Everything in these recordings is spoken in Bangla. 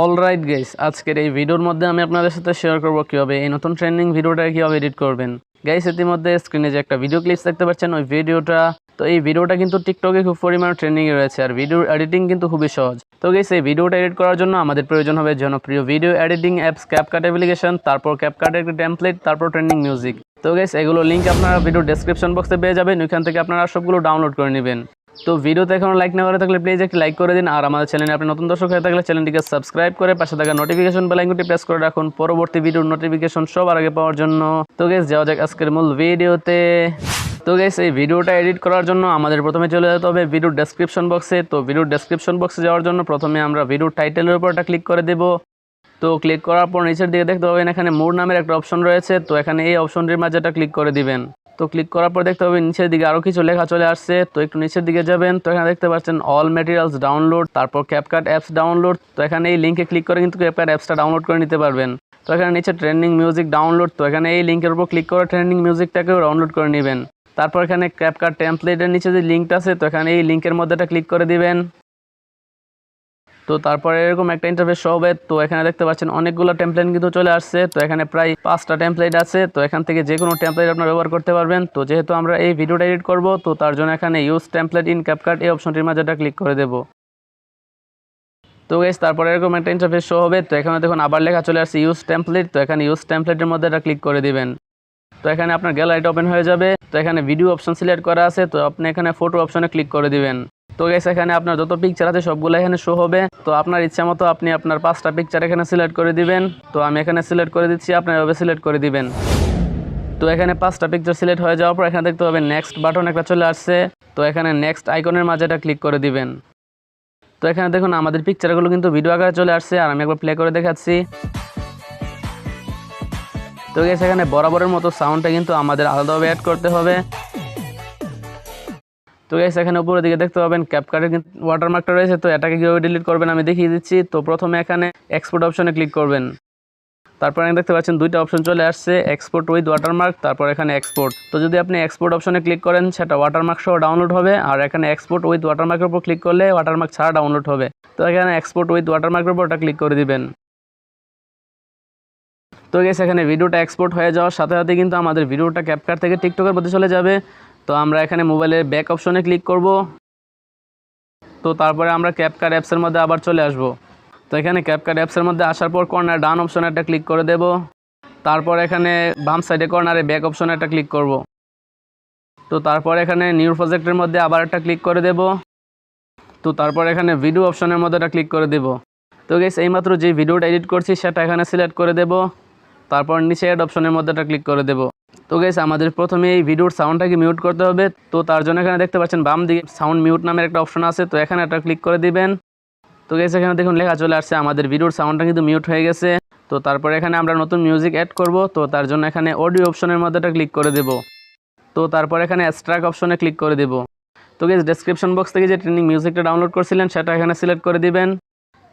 অলরাইট গাইস, আজকের এই ভিডিওর মধ্যে আমি আপনাদের সাথে শেয়ার করব কিভাবে এই নতুন ট্রেন্ডিং ভিডিওটা কিভাবে এডিট করবেন। গাইস, ইতিমধ্যে স্ক্রিনে যে একটা ভিডিও ক্লিপস দেখতে পাচ্ছেন ওই ভিডিওটা, তো এই ভিডিওটা কিন্তু টিকটকে খুব পরিমাণে ট্রেন্ডিং এ রয়েছে আর ভিডিও এডিটিং কিন্তু খুবই সহজ। তো গাইস, এই ভিডিওটা এডিট করার জন্য আমাদের প্রয়োজন হবে জনপ্রিয় video editing apps CapCut application, তারপর ক্যাপকাটের একটা টেমপ্লেট, তারপর ট্রেন্ডিং মিউজিক। তো গাইস, এগুলো লিংক আপনারা ভিডিও ডেসক্রিপশন বক্সে পেয়ে যাবেন, ওইখান থেকে আপনারা সবগুলো ডাউনলোড করে নেবেন। তো ভিডিওতে এখনো লাইক না করে থাকলে প্লিজ একটি লাইক করে দিন, আর আমাদের চ্যানেলে আপনি নতুন দর্শক হয়ে থাকলে চ্যানেলটিকে সাবস্ক্রাইব করে পাশে থাকা নোটিফিকেশন বেল আইকনটি প্রেস করে রাখুন পরবর্তী ভিডিওর নোটিফিকেশন সবার আগে পাওয়ার জন্য। তো গাইস, যাওয়া যাক আজকের মূল ভিডিওতে। তো গাইস, এই ভিডিওটা এডিট করার জন্য আমাদের প্রথমে চলে যেতে হবে ভিডিওর ডেসক্রিপশন বক্সে। তো ভিডিওর ডেসক্রিপশন বক্সে যাওয়ার জন্য প্রথমে আমরা ভিডিওর টাইটেলের উপর একটা ক্লিক করে দেব। তো ক্লিক করার পর নিচের দিকে দেখতে পাবেন এখানে মোর নামের একটা অপশন রয়েছে, তো এখানে এই অপশনটির মাঝে একটা ক্লিক করে দিবেন। তো ক্লিক করার পর দেখতে পাবেন নিচের দিকে আরও কিছু লেখা চলে আসছে, তো একটু নিচের দিকে যাবেন। তো এখানে দেখতে পাচ্ছেন অল ম্যাটেরিয়ালস ডাউনলোড, তারপর ক্যাপকাট অ্যাপস ডাউনলোড। তো এখানে এই লিঙ্কে ক্লিক করে কিন্তু ক্যাপকাট অ্যাপসটা ডাউনলোড করে নিতে পারবেন। তো এখানে নিচে ট্রেন্ডিং মিউজিক ডাউনলোড, তো এখানে এই লিঙ্কের উপর ক্লিক করে ট্রেন্ডিং মিউজিকটাকেও ডাউনলোড করে নেবেন। তারপর এখানে ক্যাপকাট টেমপ্লেটের নিচে যে লিঙ্কটা আছে, তো এখানে এই লিঙ্কের মধ্যে একটা ক্লিক করে দিবেন। তো তারপরে এরকম একটা ইন্টারফেস শো হবে। তো এখানে দেখতে পাচ্ছেন অনেকগুলো টেমপ্লেট কিন্তু চলে আসছে, তো এখানে প্রায় 5টা টেমপ্লেট আছে। তো এখান থেকে যে কোনো টেমপ্লেট আপনারা ব্যবহার করতে পারবেন। তো যেহেতু আমরা এই ভিডিওটা এডিট করব, তো তার জন্য এখানে ইউজ টেমপ্লেট ইন ক্যাপকাট এই অপশনটির মাঝে একটা ক্লিক করে দেব। তো গাইস, তারপরে এরকম একটা ইন্টারফেস শো হবে। তো এখানে দেখুন আবার লেখা চলে আসছে ইউজ টেমপ্লেট, তো এখানে ইউজ টেমপ্লেটের মধ্যে একটা ক্লিক করে দিবেন। তো এখানে আপনার গ্যালারিটা ওপেন হয়ে যাবে। তো এখানে ভিডিও অপশন সিলেক্ট করা আছে, তো আপনি এখানে ফটো অপশনে ক্লিক করে দিবেন। তো গাইস, এখানে আপনার যত পিকচার আছে সবগুলো এখানে শো হবে। তো আপনার ইচ্ছা মতো আপনি আপনার 5টা পিকচার এখানে সিলেক্ট করে দিবেন। তো আমি এখানে সিলেক্ট করে দিচ্ছি, আপনারা এভাবে সিলেক্ট করে দিবেন। তো এখানে 5টা পিকচার সিলেক্ট হয়ে যাওয়ার পর এখানে দেখতে পাবেন নেক্সট বাটন একটা চলে আসছে, তো এখানে নেক্সট আইকনের মাঝে এটা ক্লিক করে দিবেন। তো এখানে দেখুন আমাদের পিকচারগুলো কিন্তু ভিডিও আকারে চলে আসছে, আর আমি একবার প্লে করে দেখাচ্ছি। তো গাইস, এখানে বরাবরের মতো সাউন্ডটা কিন্তু আমাদের আলাদাভাবে অ্যাড করতে হবে। তো গাইস, এখানে উপরের দিকে দেখতে পাবেন ক্যাপকাটের কিন্তু ওয়াটারমার্কটা রয়েছে, তো এটাকে কীভাবে ডিলিট করবেন আমি দেখিয়ে দিচ্ছি। তো প্রথমে এখানে এক্সপোর্ট অপশনে ক্লিক করবেন। তারপর এখানে দেখতে পাচ্ছেন 2টা অপশন চলে আসছে, এক্সপোর্ট উইথ ওয়াটারমার্ক, তারপর এখানে এক্সপোর্ট। তো যদি আপনি এক্সপোর্ট অপশনে ক্লিক করেন সেটা ওয়াটারমার্ক সহ ডাউনলোড হবে, আর এখানে এক্সপোর্ট উইথ ওয়াটারমার্কের উপর ক্লিক করলে ওয়াটারমার্ক ছাড়া ডাউনলোড হবে। তো এখানে এক্সপোর্ট উইথ ওয়াটারমার্কের উপর ওটা ক্লিক করে দিবেন। তো গাইস, এখানে ভিডিওটা এক্সপোর্ট হয়ে যাওয়ার সাথে সাথে কিন্তু আমাদের ভিডিওটা ক্যাপকাট থেকে টিকটকের মধ্যে চলে যাবে। তো আমরা এখানে মোবাইলের ব্যাক অপশনে ক্লিক করব। তো তারপরে আমরা ক্যাপকাট অ্যাপসের মধ্যে আবার চলে আসব। তো এখানে ক্যাপকাট অ্যাপসের মধ্যে আসার পর কর্নার ডান অপশনে একটা ক্লিক করে দেব। তারপর এখানে বাম সাইডে কর্নারে ব্যাক অপশনে একটা ক্লিক করব। তো তারপর এখানে নিউ প্রজেক্টের মধ্যে আবার একটা ক্লিক করে দেব। তো তারপর এখানে ভিডিও অপশনের মধ্যে একটা ক্লিক করে দেব। তো গাইস, এইমাত্র যে ভিডিওটা এডিট করছি সেটা এখানে সিলেক্ট করে দেব। তারপর নিচে অ্যাড অপশনের মধ্যে একটা ক্লিক করে দেব। তো গাইস, আমাদের প্রথমে এই ভিডিওর সাউন্ডটাকে মিউট করতে হবে। তো তার জন্য এখানে দেখতে পাচ্ছেন বাম দিকে সাউন্ড মিউট নামের একটা অপশন আছে, তো এখানে একটা ক্লিক করে দিবেন। তো গাইস, এখানে দেখুন লেখা চলে আসছে আমাদের ভিডিওর সাউন্ডটা কিন্তু মিউট হয়ে গেছে। তো তারপরে এখানে আমরা নতুন মিউজিক অ্যাড করব, তো তার জন্য এখানে অডিও অপশনের মধ্যে একটা ক্লিক করে দেব। তো তারপর এখানে এক্সট্রাক্ট অপশনে ক্লিক করে দেব। তো গাইস, ডেসক্রিপশন বক্স থেকে যে ট্রেন্ডিং মিউজিকটা ডাউনলোড করছিলেন সেটা এখানে সিলেক্ট করে দিবেন।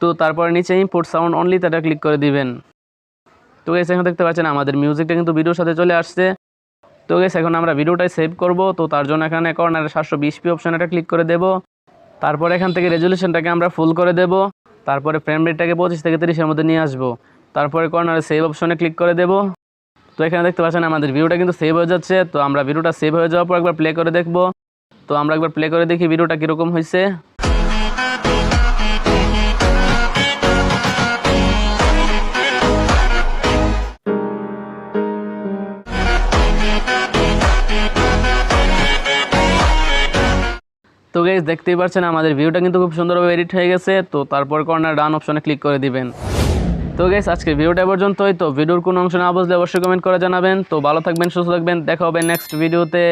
তো তারপরে নিচে ইম্পোর্ট সাউন্ড অনলি এটা ক্লিক করে দিবেন। তো গাইস, এখানে দেখতে পাচ্ছেন আমাদের মিউজিকটা কিন্তু ভিডিওর সাথে চলে আসছে। তো গাইস, এখন আমরা ভিডিওটাই সেভ করব। তো তার জন্য এখানে কর্নারে 720p অপশন এটা ক্লিক করে দেব। তারপর এখান থেকে রেজুলেশনটাকে আমরা ফুল করে দেব। তারপরে ফ্রেম রেটটাকে 25 থেকে 30 এর মধ্যে নিয়ে আসব। তারপরে কর্নারে সেভ অপশনে ক্লিক করে দেব। তো এখানে দেখতে পাচ্ছেন আমাদের ভিডিওটা কিন্তু সেভ হয়ে যাচ্ছে। তো আমরা ভিডিওটা সেভ হয়ে যাওয়ার পর একবার প্লে করে দেখব। তো আমরা একবার প্লে করে দেখি ভিডিওটা কীরকম হয়েছে। তো গাইস, দেখতেই পাচ্ছেন আমাদের ভিডিওটা কিন্তু খুব সুন্দরভাবে এডিট হয়ে গেছে। তো তারপর কর্নার ডান অপশনে ক্লিক করে দিবেন। তো গাইস, আজকের ভিডিওটা পর্যন্তই। তো ভিডিওর কোনো অংশ না বুঝলে অবশ্যই কমেন্ট করে জানাবেন। তো ভালো থাকবেন, সুস্থ থাকবেন, দেখা হবে নেক্সট ভিডিওতে।